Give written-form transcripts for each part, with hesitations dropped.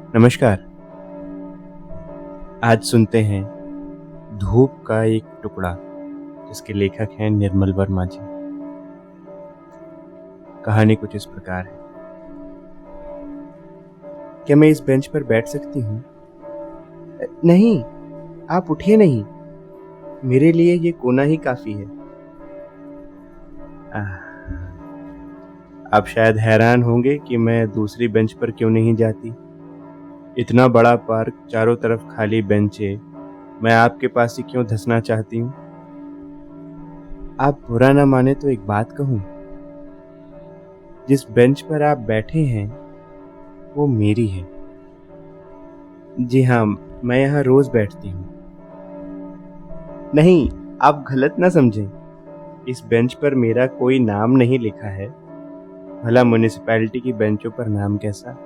नमस्कार। आज सुनते हैं धूप का एक टुकड़ा, जिसके लेखक हैं निर्मल वर्मा जी। कहानी कुछ इस प्रकार है। क्या मैं इस बेंच पर बैठ सकती हूँ? नहीं, आप उठिए नहीं, मेरे लिए ये कोना ही काफी है। आप शायद हैरान होंगे कि मैं दूसरी बेंच पर क्यों नहीं जाती। इतना बड़ा पार्क, चारों तरफ खाली बेंचे, मैं आपके पास ही क्यों धंसना चाहती हूँ? आप बुरा ना माने तो एक बात कहूँ, जिस बेंच पर आप बैठे हैं वो मेरी है। जी हाँ, मैं यहाँ रोज बैठती हूँ। नहीं, आप गलत ना समझें, इस बेंच पर मेरा कोई नाम नहीं लिखा है। भला म्युनिसिपैलिटी की बेंचों पर नाम कैसा?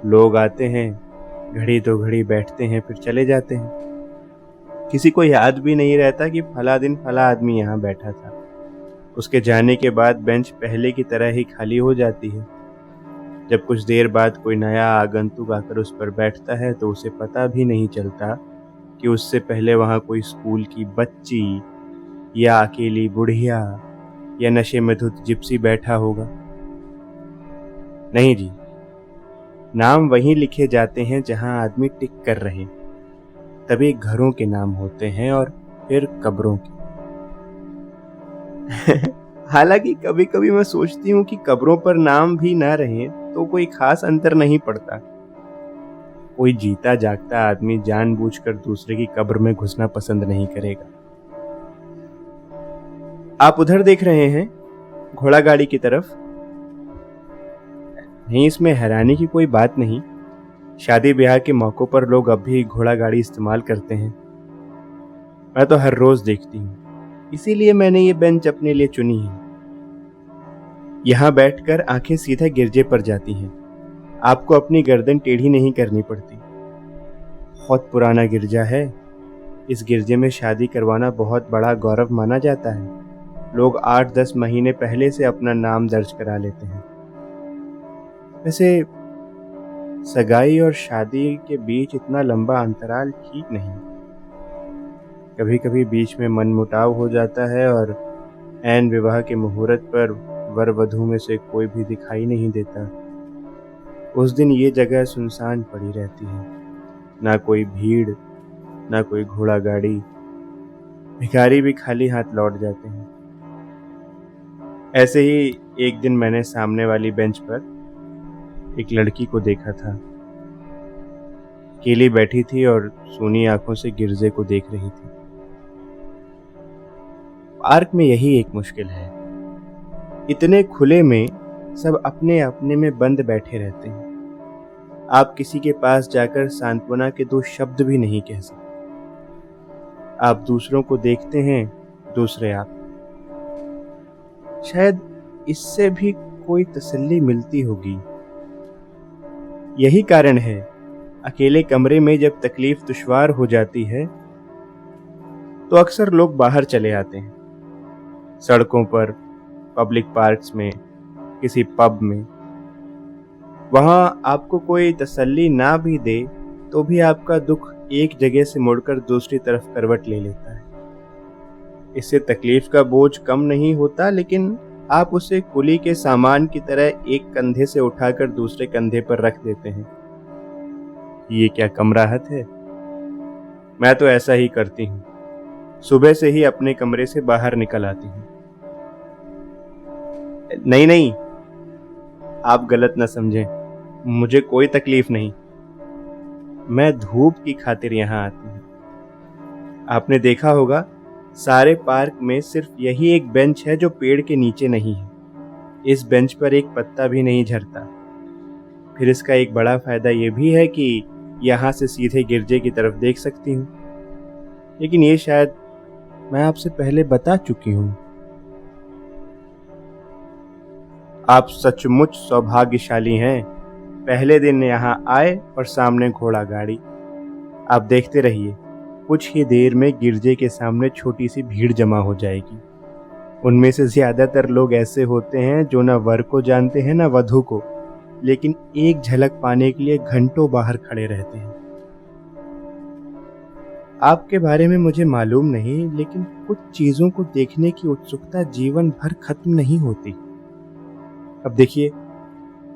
लोग आते हैं, घड़ी दो घड़ी बैठते हैं, फिर चले जाते हैं। किसी को याद भी नहीं रहता कि फला दिन फला आदमी यहाँ बैठा था। उसके जाने के बाद बेंच पहले की तरह ही खाली हो जाती है। जब कुछ देर बाद कोई नया आगंतुक आकर उस पर बैठता है तो उसे पता भी नहीं चलता कि उससे पहले वहाँ कोई स्कूल की बच्ची या अकेली बुढ़िया या नशे में धुत जिप्सी बैठा होगा। नहीं जी, नाम वहीं लिखे जाते हैं जहां आदमी टिक कर रहे। तभी घरों के नाम होते हैं और फिर कब्रों के। हालांकि कभी कभी मैं सोचती हूँ कि कब्रों पर नाम भी ना रहे तो कोई खास अंतर नहीं पड़ता। कोई जीता जागता आदमी जानबूझकर दूसरे की कब्र में घुसना पसंद नहीं करेगा। आप उधर देख रहे हैं, घोड़ा गाड़ी की तरफ। नहीं, इसमें हैरानी की कोई बात नहीं। शादी ब्याह के मौकों पर लोग अब भी घोड़ा गाड़ी इस्तेमाल करते हैं। मैं तो हर रोज देखती हूँ, इसीलिए मैंने ये बेंच अपने लिए चुनी है। यहाँ बैठकर आंखें सीधा गिरजे पर जाती हैं। आपको अपनी गर्दन टेढ़ी नहीं करनी पड़ती। बहुत पुराना गिरजा है। इस गिरजे में शादी करवाना बहुत बड़ा गौरव माना जाता है। लोग 8-10 महीने पहले से अपना नाम दर्ज करा लेते हैं। वैसे सगाई और शादी के बीच इतना लंबा अंतराल ठीक नहीं। कभी कभी बीच में मनमुटाव हो जाता है और ऐन विवाह के मुहूर्त पर वर वधू में से कोई भी दिखाई नहीं देता। उस दिन ये जगह सुनसान पड़ी रहती है। ना कोई भीड़, ना कोई घोड़ा गाड़ी। भिखारी भी खाली हाथ लौट जाते हैं। ऐसे ही एक दिन मैंने सामने वाली बेंच पर एक लड़की को देखा था। अकेली बैठी थी और सूनी आंखों से गिरजे को देख रही थी। पार्क में यही एक मुश्किल है, इतने खुले में सब अपने अपने में बंद बैठे रहते हैं। आप किसी के पास जाकर सांत्वना के 2 शब्द भी नहीं कह सकते। आप दूसरों को देखते हैं, दूसरे आप। शायद इससे भी कोई तसल्ली मिलती होगी। यही कारण है, अकेले कमरे में जब तकलीफ दुश्वार हो जाती है तो अक्सर लोग बाहर चले आते हैं। सड़कों पर, पब्लिक पार्क्स में, किसी पब में। वहां आपको कोई तसल्ली ना भी दे तो भी आपका दुख एक जगह से मुड़कर दूसरी तरफ करवट ले लेता है। इससे तकलीफ का बोझ कम नहीं होता, लेकिन आप उसे कुली के सामान की तरह एक कंधे से उठाकर दूसरे कंधे पर रख देते हैं। ये क्या कम राहत है? मैं तो ऐसा ही करती हूँ। सुबह से ही अपने कमरे से बाहर निकल आती हूँ। नहीं, आप गलत न समझें, मुझे कोई तकलीफ नहीं। मैं धूप की खातिर यहाँ आती हूँ। आपने देखा होगा, सारे पार्क में सिर्फ यही एक बेंच है जो पेड़ के नीचे नहीं है। इस बेंच पर एक पत्ता भी नहीं झरता। फिर इसका एक बड़ा फायदा यह भी है कि यहाँ से सीधे गिरजे की तरफ देख सकती हूँ। लेकिन ये शायद मैं आपसे पहले बता चुकी हूँ। आप सचमुच सौभाग्यशाली हैं। पहले दिन यहाँ आए और सामने घोड़ा गाड़ी। आप देखते रहिए, कुछ ही देर में गिरजे के सामने छोटी सी भीड़ जमा हो जाएगी। उनमें से ज्यादातर लोग ऐसे होते हैं जो न वर को जानते हैं न वधू को। लेकिन एक झलक पाने के लिए घंटों बाहर खड़े रहते हैं। आपके बारे में मुझे मालूम नहीं, लेकिन कुछ चीजों को देखने की उत्सुकता जीवन भर खत्म नहीं होती। अब देखिए,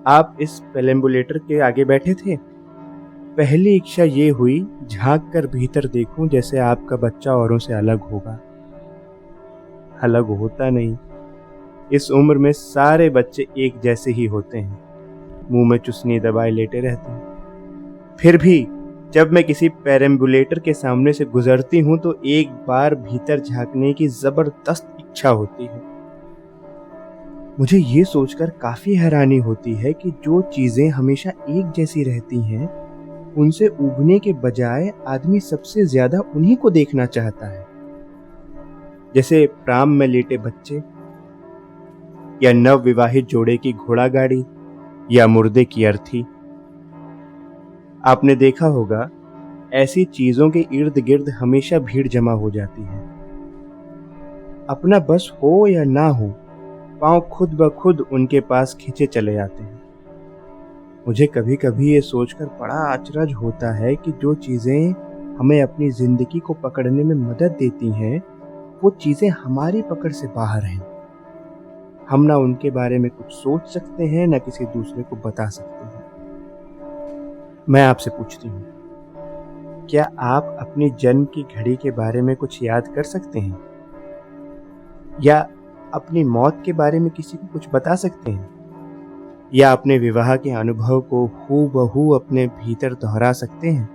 आप इस पेलेम्बुलेटर के आगे बैठे थे। पहली इच्छा ये हुई, झांक कर भीतर देखूं, जैसे आपका बच्चा औरों से अलग होगा। अलग होता नहीं। इस उम्र में सारे बच्चे एक जैसे ही होते हैं, मुंह में चुसनी दबाए लेटे रहते हैं। फिर भी जब मैं किसी पेरेम्बुलेटर के सामने से गुजरती हूं तो एक बार भीतर झांकने की जबरदस्त इच्छा होती है। मुझे ये सोचकर काफी हैरानी होती है कि जो चीजें हमेशा एक जैसी रहती हैं, उनसे उबने के बजाय आदमी सबसे ज्यादा उन्हीं को देखना चाहता है। जैसे प्राम में लेटे बच्चे, या नव विवाहित जोड़े की घोड़ा गाड़ी, या मुर्दे की अर्थी। आपने देखा होगा, ऐसी चीजों के इर्द गिर्द हमेशा भीड़ जमा हो जाती है। अपना बस हो या ना हो, पांव खुद ब खुद उनके पास खींचे चले आते हैं। मुझे कभी कभी ये सोचकर बड़ा अचरज होता है कि जो चीजें हमें अपनी जिंदगी को पकड़ने में मदद देती हैं, वो चीजें हमारी पकड़ से बाहर हैं। हम ना उनके बारे में कुछ सोच सकते हैं, ना किसी दूसरे को बता सकते हैं। मैं आपसे पूछती हूँ, क्या आप अपनी जन्म की घड़ी के बारे में कुछ याद कर सकते हैं? या अपनी मौत के बारे में किसी को कुछ बता सकते हैं? या अपने विवाह के अनुभव को हूबहू अपने भीतर दोहरा सकते हैं?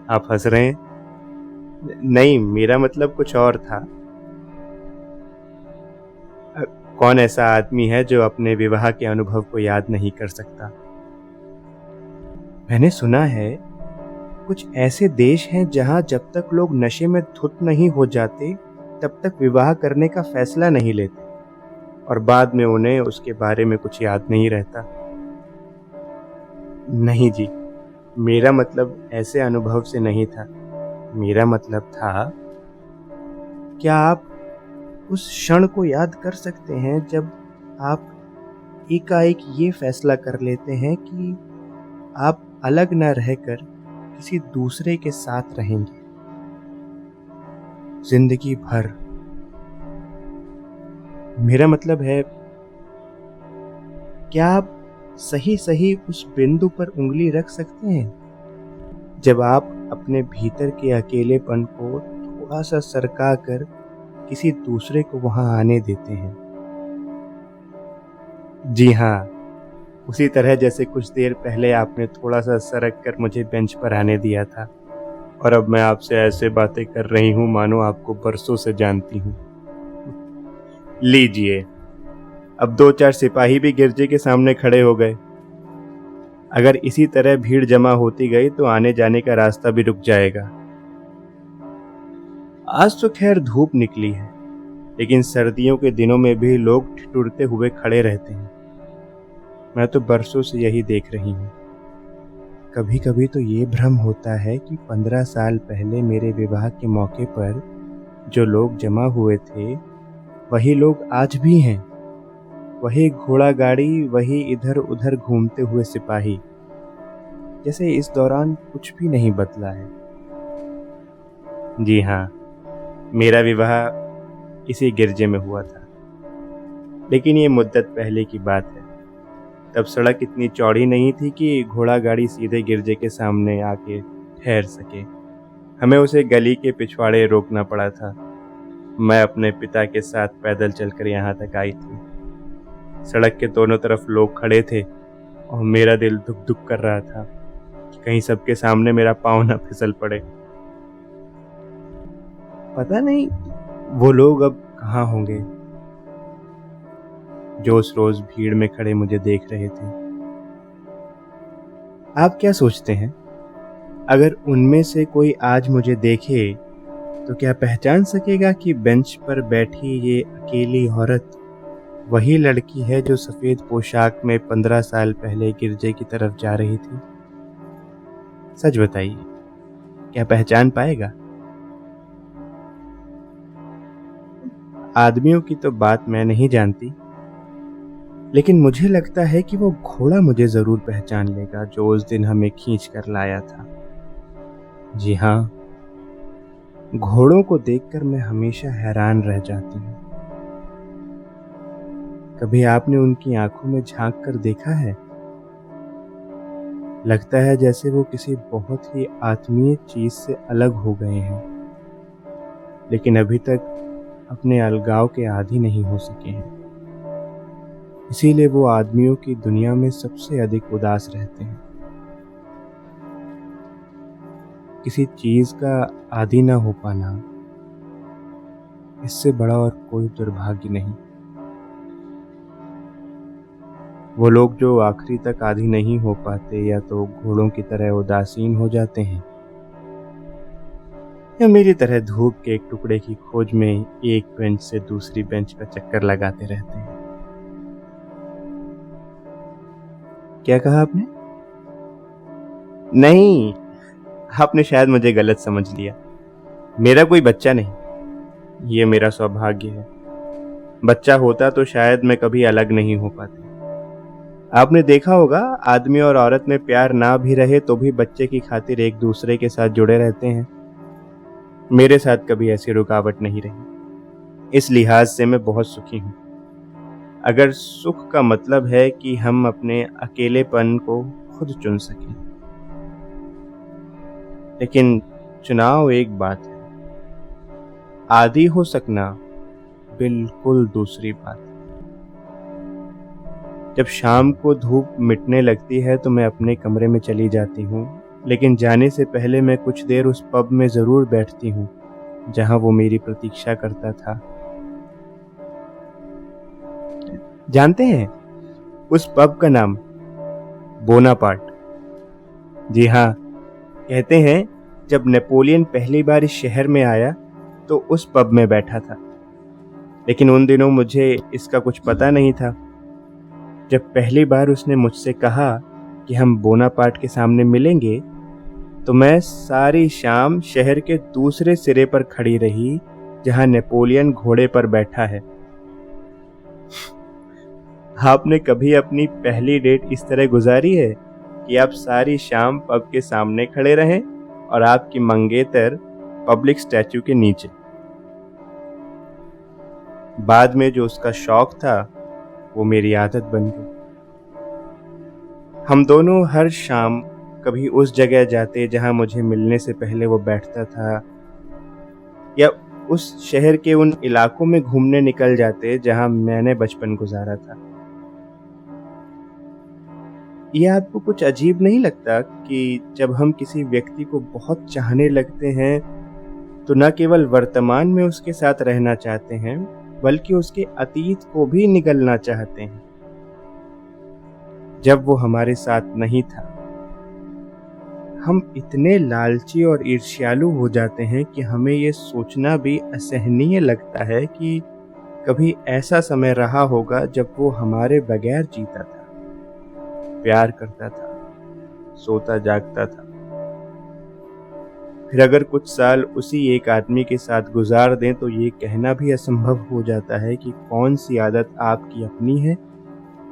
आप हंस रहे हैं? नहीं, मेरा मतलब कुछ और था। कौन ऐसा आदमी है जो अपने विवाह के अनुभव को याद नहीं कर सकता? मैंने सुना है कुछ ऐसे देश हैं जहां जब तक लोग नशे में धुत नहीं हो जाते, तब तक विवाह करने का फैसला नहीं लेते, और बाद में उन्हें उसके बारे में कुछ याद नहीं रहता। नहीं जी, मेरा मतलब ऐसे अनुभव से नहीं था। मेरा मतलब था, क्या आप उस क्षण को याद कर सकते हैं जब आप एकाएक ये फैसला कर लेते हैं कि आप अलग न रहकर किसी दूसरे के साथ रहेंगे जिंदगी भर? मेरा मतलब है, क्या आप सही सही उस बिंदु पर उंगली रख सकते हैं जब आप अपने भीतर के अकेलेपन को थोड़ा सा सरका कर किसी दूसरे को वहां आने देते हैं? जी हाँ, उसी तरह जैसे कुछ देर पहले आपने थोड़ा सा सरक कर मुझे बेंच पर आने दिया था, और अब मैं आपसे ऐसे बातें कर रही हूं मानो आपको बरसों से जानती हूं। लीजिए, अब 2-4 सिपाही भी गिरजे के सामने खड़े हो गए। अगर इसी तरह भीड़ जमा होती गई तो आने जाने का रास्ता भी रुक जाएगा। आज तो खैर धूप निकली है, लेकिन सर्दियों के दिनों में भी लोग ठिठुरते हुए खड़े रहते हैं। मैं तो बरसों से यही देख रही हूँ। कभी कभी तो ये भ्रम होता है कि 15 साल पहले मेरे विवाह के मौके पर जो लोग जमा हुए थे, वही लोग आज भी हैं। वही घोड़ा गाड़ी, वही इधर उधर घूमते हुए सिपाही, जैसे इस दौरान कुछ भी नहीं बदला है। जी हाँ, मेरा विवाह इसी गिरजे में हुआ था, लेकिन ये मुद्दत पहले की बात है। तब सड़क इतनी चौड़ी नहीं थी कि घोड़ा गाड़ी सीधे गिरजे के सामने आके ठहर सके। हमें उसे गली के पिछवाड़े रोकना पड़ा था। मैं अपने पिता के साथ पैदल चलकर यहाँ तक आई थी। सड़क के दोनों तरफ लोग खड़े थे और मेरा दिल धुक धुक कर रहा था कि कहीं सबके सामने मेरा पाँव न फिसल पड़े। पता नहीं वो लोग अब कहाँ होंगे जो उस रोज भीड़ में खड़े मुझे देख रहे थे। आप क्या सोचते हैं, अगर उनमें से कोई आज मुझे देखे तो क्या पहचान सकेगा कि बेंच पर बैठी ये अकेली औरत वही लड़की है जो सफेद पोशाक में 15 साल पहले गिरजे की तरफ जा रही थी? सच बताइए, क्या पहचान पाएगा? आदमियों की तो बात मैं नहीं जानती, लेकिन मुझे लगता है कि वो घोड़ा मुझे जरूर पहचान लेगा जो उस दिन हमें खींच कर लाया था। जी हाँ, घोड़ों को देखकर मैं हमेशा हैरान रह जाती हूँ। कभी आपने उनकी आंखों में झांक कर देखा है? लगता है जैसे वो किसी बहुत ही आत्मीय चीज से अलग हो गए हैं, लेकिन अभी तक अपने अलगाव के आदी नहीं हो सके हैं। इसीलिए वो आदमियों की दुनिया में सबसे अधिक उदास रहते हैं। किसी चीज का आदी ना हो पाना, इससे बड़ा और कोई दुर्भाग्य नहीं। वो लोग जो आखिरी तक आदी नहीं हो पाते या तो घोड़ों की तरह उदासीन हो जाते हैं, या मेरी तरह धूप के एक टुकड़े की खोज में एक बेंच से दूसरी बेंच का चक्कर लगाते रहते हैं। क्या कहा आपने? नहीं, आपने शायद मुझे गलत समझ लिया। मेरा कोई बच्चा नहीं, ये मेरा सौभाग्य है। बच्चा होता तो शायद मैं कभी अलग नहीं हो पाती। आपने देखा होगा, आदमी और औरत में प्यार ना भी रहे तो भी बच्चे की खातिर एक दूसरे के साथ जुड़े रहते हैं। मेरे साथ कभी ऐसी रुकावट नहीं रही। इस लिहाज से मैं बहुत सुखी हूँ। अगर सुख का मतलब है कि हम अपने अकेलेपन को खुद चुन सकें, लेकिन चुनाव एक बात है, आदी हो सकना बिल्कुल दूसरी बात है। जब शाम को धूप मिटने लगती है तो मैं अपने कमरे में चली जाती हूँ, लेकिन जाने से पहले मैं कुछ देर उस पब में जरूर बैठती हूँ जहां वो मेरी प्रतीक्षा करता था। जानते हैं उस पब का नाम? बोनापार्ट। जी हाँ, कहते हैं जब नेपोलियन पहली बार इस शहर में आया तो उस पब में बैठा था, लेकिन उन दिनों मुझे इसका कुछ पता नहीं था। जब पहली बार उसने मुझसे कहा कि हम बोनापार्ट के सामने मिलेंगे, तो मैं सारी शाम शहर के दूसरे सिरे पर खड़ी रही जहां नेपोलियन घोड़े पर बैठा है। आपने कभी अपनी पहली डेट इस तरह गुजारी है कि आप सारी शाम पब के सामने खड़े रहें और आपकी मंगेतर पब्लिक स्टैच्यू के नीचे? बाद में जो उसका शौक था वो मेरी आदत बन गई। हम दोनों हर शाम कभी उस जगह जाते जहां मुझे मिलने से पहले वो बैठता था, या उस शहर के उन इलाकों में घूमने निकल जाते जहां मैंने बचपन गुजारा था। यह आपको कुछ अजीब नहीं लगता कि जब हम किसी व्यक्ति को बहुत चाहने लगते हैं तो न केवल वर्तमान में उसके साथ रहना चाहते हैं, बल्कि उसके अतीत को भी निगलना चाहते हैं? जब वो हमारे साथ नहीं था, हम इतने लालची और ईर्ष्यालु हो जाते हैं कि हमें ये सोचना भी असहनीय लगता है कि कभी ऐसा समय रहा होगा जब वो हमारे बगैर जीता था, प्यार करता था, सोता जागता था। फिर अगर कुछ साल उसी एक आदमी के साथ गुजार दें तो ये कहना भी असंभव हो जाता है कि कौन सी आदत आपकी अपनी है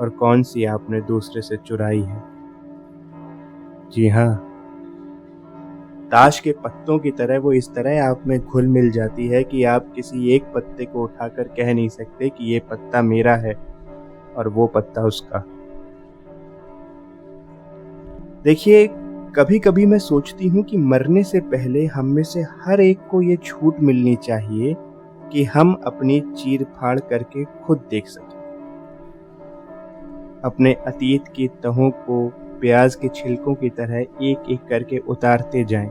और कौन सी आपने दूसरे से चुराई है। जी हाँ, ताश के पत्तों की तरह वो इस तरह आप में घुल मिल जाती है कि आप किसी एक पत्ते को उठाकर कह नहीं सकते कि ये पत्ता मेरा है और वो पत्ता उसका। देखिए, कभी कभी मैं सोचती हूँ कि मरने से पहले हम में से हर एक को ये छूट मिलनी चाहिए कि हम अपनी चीर फाड़ करके खुद देख सकें, अपने अतीत की तहों को प्याज के छिलकों की तरह एक एक करके उतारते जाएं।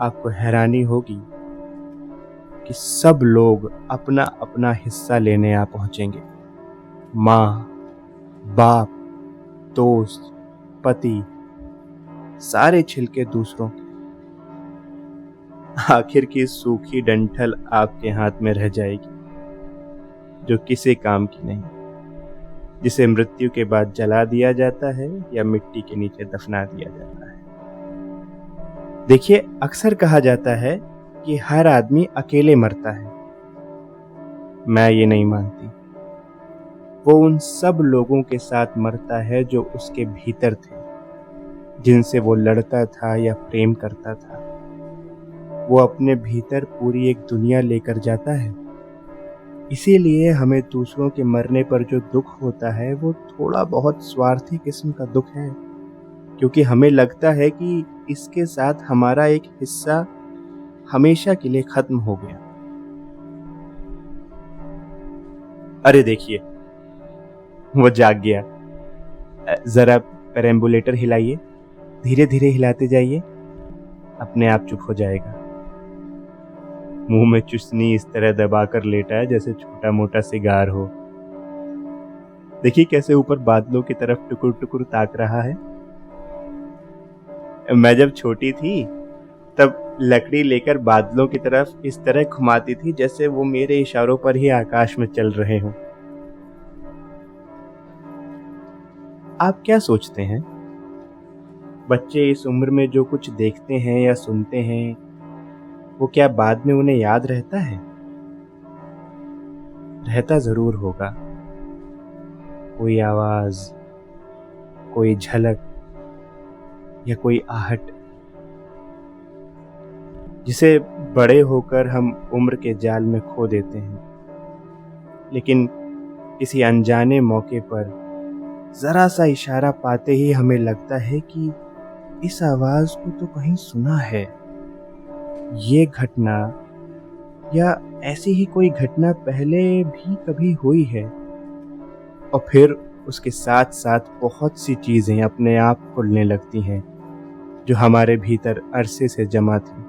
आपको हैरानी होगी कि सब लोग अपना अपना हिस्सा लेने आ पहुंचेंगे। माँ, बाप, दोस्त, पति, सारे छिलके दूसरों के। आखिर की सूखी डंठल आपके हाथ में रह जाएगी, जो किसी काम की नहीं, जिसे मृत्यु के बाद जला दिया जाता है या मिट्टी के नीचे दफना दिया जाता है। देखिए, अक्सर कहा जाता है कि हर आदमी अकेले मरता है। मैं ये नहीं मानती। वो उन सब लोगों के साथ मरता है जो उसके भीतर थे, जिनसे वो लड़ता था या प्रेम करता था। वो अपने भीतर पूरी एक दुनिया लेकर जाता है। इसीलिए हमें दूसरों के मरने पर जो दुख होता है वो थोड़ा बहुत स्वार्थी किस्म का दुख है, क्योंकि हमें लगता है कि इसके साथ हमारा एक हिस्सा हमेशा के लिए खत्म हो गया। अरे देखिए, वो जाग गया। जरा पेरेम्बुलेटर हिलाइए, धीरे धीरे हिलाते जाइए, अपने आप चुप हो जाएगा। मुंह में चुस्नी इस तरह दबाकर लेटा है जैसे छोटा मोटा सिगार हो। देखिए कैसे ऊपर बादलों की तरफ टुकुर टुकुर ताक रहा है। मैं जब छोटी थी तब लकड़ी लेकर बादलों की तरफ इस तरह घुमाती थी जैसे वो मेरे इशारों पर ही आकाश में चल रहे हों। आप क्या सोचते हैं, बच्चे इस उम्र में जो कुछ देखते हैं या सुनते हैं वो क्या बाद में उन्हें याद रहता है? रहता जरूर होगा। कोई आवाज, कोई झलक या कोई आहट, जिसे बड़े होकर हम उम्र के जाल में खो देते हैं। लेकिन किसी अनजाने मौके पर जरा सा इशारा पाते ही हमें लगता है कि इस आवाज को तो कहीं सुना है। ये घटना या ऐसी ही कोई घटना पहले भी कभी हुई है। और फिर उसके साथ साथ बहुत सी चीजें अपने आप खुलने लगती हैं जो हमारे भीतर अरसे से जमा थी,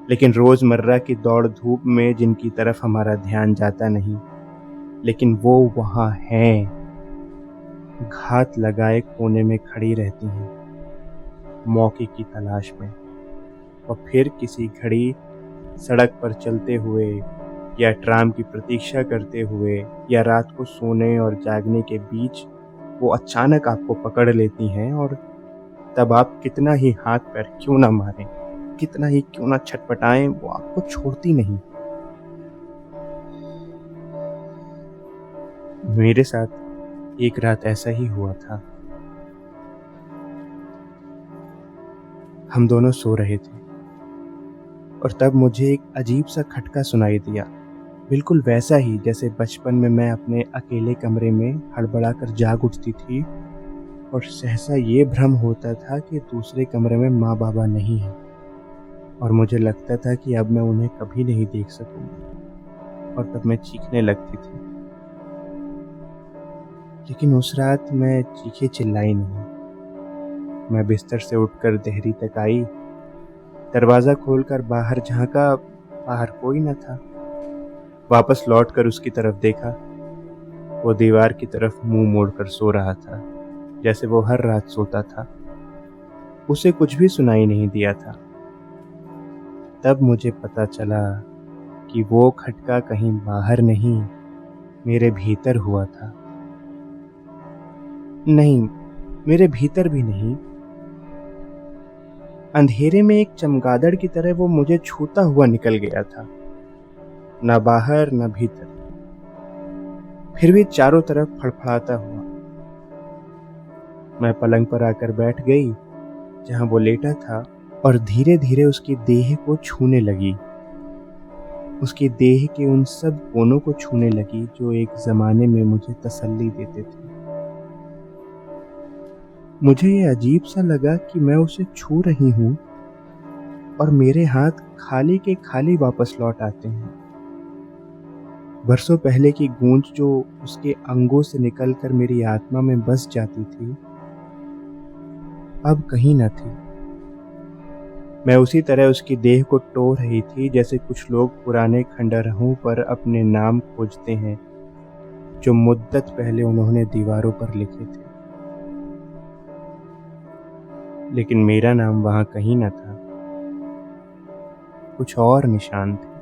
लेकिन रोजमर्रा की दौड़ धूप में जिनकी तरफ हमारा ध्यान जाता नहीं, लेकिन वो वहां हैं, घात लगाए कोने में खड़ी रहती हैं, मौके की तलाश में। और फिर किसी घड़ी सड़क पर चलते हुए या ट्राम की प्रतीक्षा करते हुए या रात को सोने और जागने के बीच वो अचानक आपको पकड़ लेती हैं, और तब आप कितना ही हाथ पैर क्यों ना मारें, कितना ही क्यों ना छटपटाएं, वो आपको छोड़ती नहीं। मेरे साथ एक रात ऐसा ही हुआ था। हम दोनों सो रहे थे और तब मुझे एक अजीब सा खटका सुनाई दिया, बिल्कुल वैसा ही जैसे बचपन में मैं अपने अकेले कमरे में हड़बड़ाकर जाग उठती थी और सहसा ये भ्रम होता था कि दूसरे कमरे में माँ बाबा नहीं है, और मुझे लगता था कि अब मैं उन्हें कभी नहीं देख सकूंगी, और तब मैं चीखने लगती थी। लेकिन उस रात मैं चीखे चिल्लाई नहीं। मैं बिस्तर से उठकर देहरी तक आई, दरवाजा खोलकर बाहर झांका, बाहर कोई न था। वापस लौटकर उसकी तरफ देखा, वो दीवार की तरफ मुंह मोड़कर सो रहा था, जैसे वो हर रात सोता था। उसे कुछ भी सुनाई नहीं दिया था। तब मुझे पता चला कि वो खटका कहीं बाहर नहीं, मेरे भीतर हुआ था। नहीं, मेरे भीतर भी नहीं, अंधेरे में एक चमगादड़ की तरह वो मुझे छूता हुआ निकल गया था, न बाहर न भीतर, फिर भी चारों तरफ फड़फड़ाता हुआ। मैं पलंग पर आकर बैठ गई जहां वो लेटा था, और धीरे धीरे उसकी देह को छूने लगी, उसकी देह के उन सब कोनों को छूने लगी जो एक जमाने में मुझे तसल्ली देते थे। मुझे ये अजीब सा लगा कि मैं उसे छू रही हूं और मेरे हाथ खाली के खाली वापस लौट आते हैं। बरसों पहले की गूंज जो उसके अंगों से निकलकर मेरी आत्मा में बस जाती थी, अब कहीं न थी। मैं उसी तरह उसकी देह को टो रही थी जैसे कुछ लोग पुराने खंडहरों पर अपने नाम खोजते हैं जो मुद्दत पहले उन्होंने दीवारों पर लिखे थे। लेकिन मेरा नाम वहां कहीं न था। कुछ और निशान थे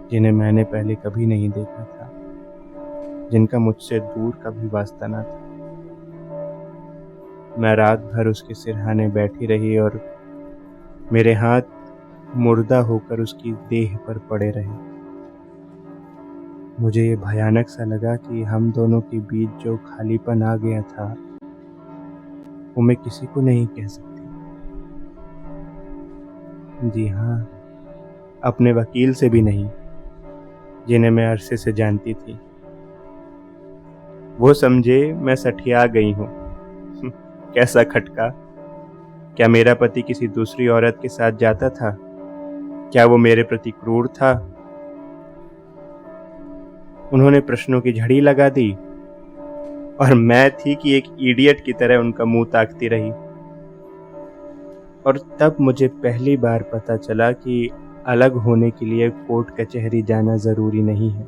जिन्हें मैंने पहले कभी नहीं देखा था, जिनका मुझसे दूर का भी वास्ता न था। मैं रात भर उसके सिरहाने बैठी रही और मेरे हाथ मुर्दा होकर उसकी देह पर पड़े रहे। मुझे ये भयानक सा लगा कि हम दोनों के बीच जो खालीपन आ गया था वो मैं किसी को नहीं कह सकती। जी हाँ, अपने वकील से भी नहीं, जिन्हें मैं अरसे से जानती थी। वो समझे मैं सठिया गई हूँ। कैसा खटका! क्या मेरा पति किसी दूसरी औरत के साथ जाता था? क्या वो मेरे प्रति क्रूर था? उन्होंने प्रश्नों की झड़ी लगा दी और मैं थी कि एक इडियट की तरह उनका मुंह ताकती रही। और तब मुझे पहली बार पता चला कि अलग होने के लिए कोर्ट कचहरी जाना जरूरी नहीं है।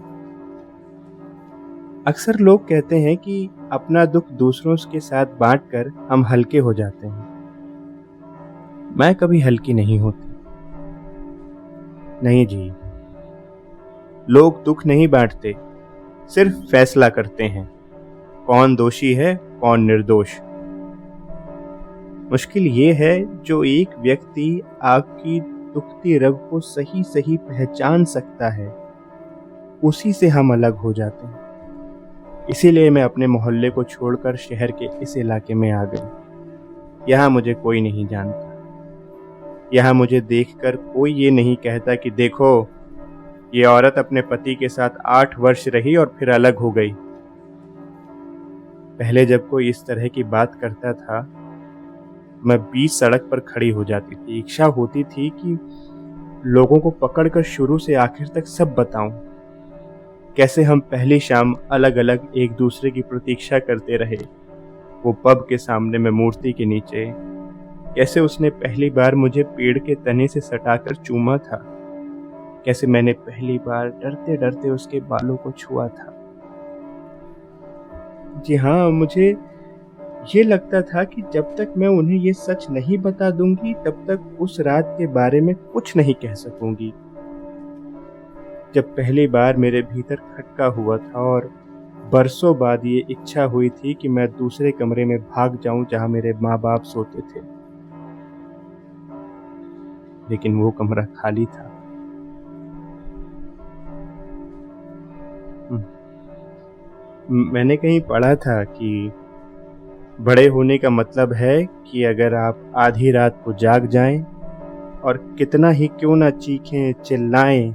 अक्सर लोग कहते हैं कि अपना दुख दूसरों के साथ बांटकर हम हल्के हो जाते हैं। मैं कभी हल्की नहीं होती। नहीं जी, लोग दुख नहीं बांटते, सिर्फ फैसला करते हैं कौन दोषी है कौन निर्दोष। मुश्किल ये है जो एक व्यक्ति आपकी दुखती रग को सही सही पहचान सकता है, उसी से हम अलग हो जाते हैं। इसीलिए मैं अपने मोहल्ले को छोड़कर शहर के इस इलाके में आ गई। यहाँ मुझे कोई नहीं जानता। यहाँ मुझे देखकर कोई ये नहीं कहता कि देखो, ये औरत अपने पति के साथ 8 वर्ष रही और फिर अलग हो गई। पहले जब कोई इस तरह की बात करता था, मैं बीच सड़क पर खड़ी हो जाती थी। इच्छा होती थी कि लोगों को पकड़कर शुरू से आखिर तक सब बताऊं। कैसे हम पहली शाम अलग अलग एक दूसरे की प्रतीक्षा करते रहे, वो पब के सामने में मूर्ति के नीचे। कैसे उसने पहली बार मुझे पेड़ के तने से सटाकर चूमा था। कैसे मैंने पहली बार डरते डरते उसके बालों को छुआ था। जी हाँ, मुझे ये लगता था कि जब तक मैं उन्हें ये सच नहीं बता दूंगी तब तक उस रात के बारे में कुछ नहीं कह सकूंगी। जब पहली बार मेरे भीतर खटका हुआ था और बरसों बाद ये इच्छा हुई थी कि मैं दूसरे कमरे में भाग जाऊं जहां मेरे माँ बाप सोते थे, लेकिन वो कमरा खाली था। मैंने कहीं पढ़ा था कि बड़े होने का मतलब है कि अगर आप आधी रात को जाग जाएं और कितना ही क्यों ना चीखें चिल्लाएं,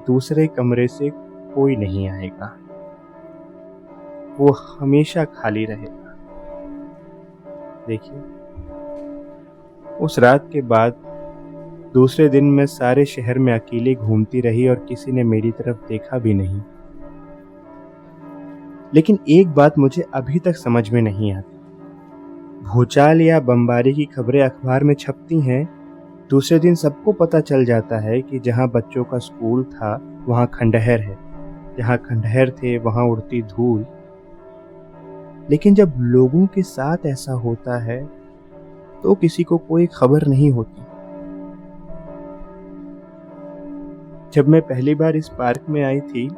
दूसरे कमरे से कोई नहीं आएगा, वो हमेशा खाली रहेगा। देखिए, उस रात के बाद दूसरे दिन मैं सारे शहर में अकेली घूमती रही और किसी ने मेरी तरफ देखा भी नहीं। लेकिन एक बात मुझे अभी तक समझ में नहीं आती। भूचाल या बमबारी की खबरें अखबार में छपती हैं, दूसरे दिन सबको पता चल जाता है कि जहां बच्चों का स्कूल था वहां खंडहर है, जहां खंडहर थे वहां उड़ती धूल। लेकिन जब लोगों के साथ ऐसा होता है तो किसी को कोई खबर नहीं होती। जब मैं पहली बार इस पार्क में आई थी,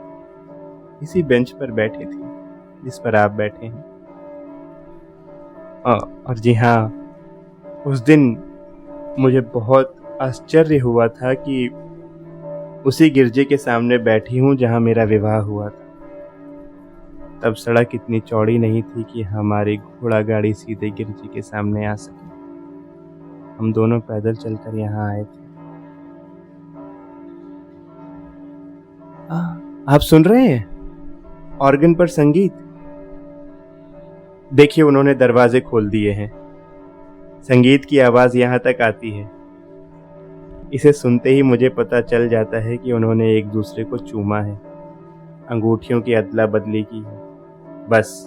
इसी बेंच पर बैठी थी जिस पर आप बैठे हैं। और जी हाँ, उस दिन मुझे बहुत आश्चर्य हुआ था कि उसी गिरजे के सामने बैठी हूँ जहाँ मेरा विवाह हुआ था। तब सड़क इतनी चौड़ी नहीं थी कि हमारी घोड़ा गाड़ी सीधे गिरजे के सामने आ सके। हम दोनों पैदल चलकर यहाँ आए थे। आप सुन रहे हैं? ऑर्गन पर संगीत। देखिए, उन्होंने दरवाजे खोल दिए हैं। संगीत की आवाज यहाँ तक आती है। इसे सुनते ही मुझे पता चल जाता है कि उन्होंने एक दूसरे को चूमा है, अंगूठियों की अदला बदली की है। बस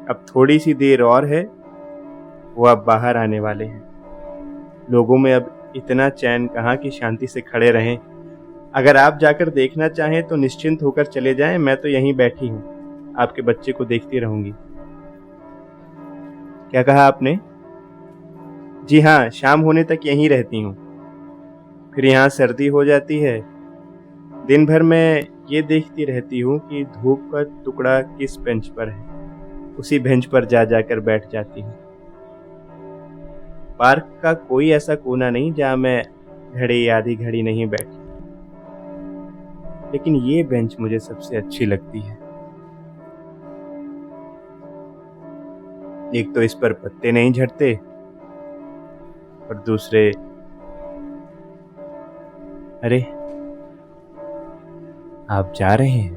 अब थोड़ी सी देर और है, वो अब बाहर आने वाले हैं। लोगों में अब इतना चैन कहाँ कि शांति से खड़े रहें। अगर आप जाकर देखना चाहें तो निश्चिंत होकर चले जाएं, मैं तो यहीं बैठी हूँ, आपके बच्चे को देखती रहूंगी। क्या कहा आपने? जी हाँ, शाम होने तक यहीं रहती हूँ, फिर यहाँ सर्दी हो जाती है। दिन भर मैं ये देखती रहती हूँ कि धूप का टुकड़ा किस बेंच पर है, उसी बेंच पर जा जाकर बैठ जाती हूँ। पार्क का कोई ऐसा कोना नहीं जहाँ मैं घड़ी आधी घड़ी नहीं बैठी। लेकिन ये बेंच मुझे सबसे अच्छी लगती है। एक तो इस पर पत्ते नहीं झड़ते और दूसरे, अरे आप जा रहे हैं?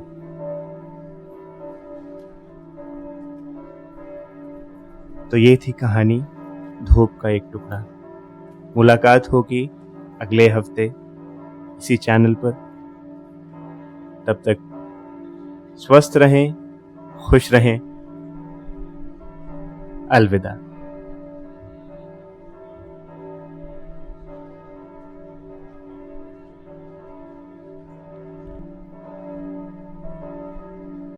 तो ये थी कहानी धूप का एक टुकड़ा। मुलाकात होगी अगले हफ्ते इसी चैनल पर। तब तक स्वस्थ रहें, खुश रहें। अलविदा।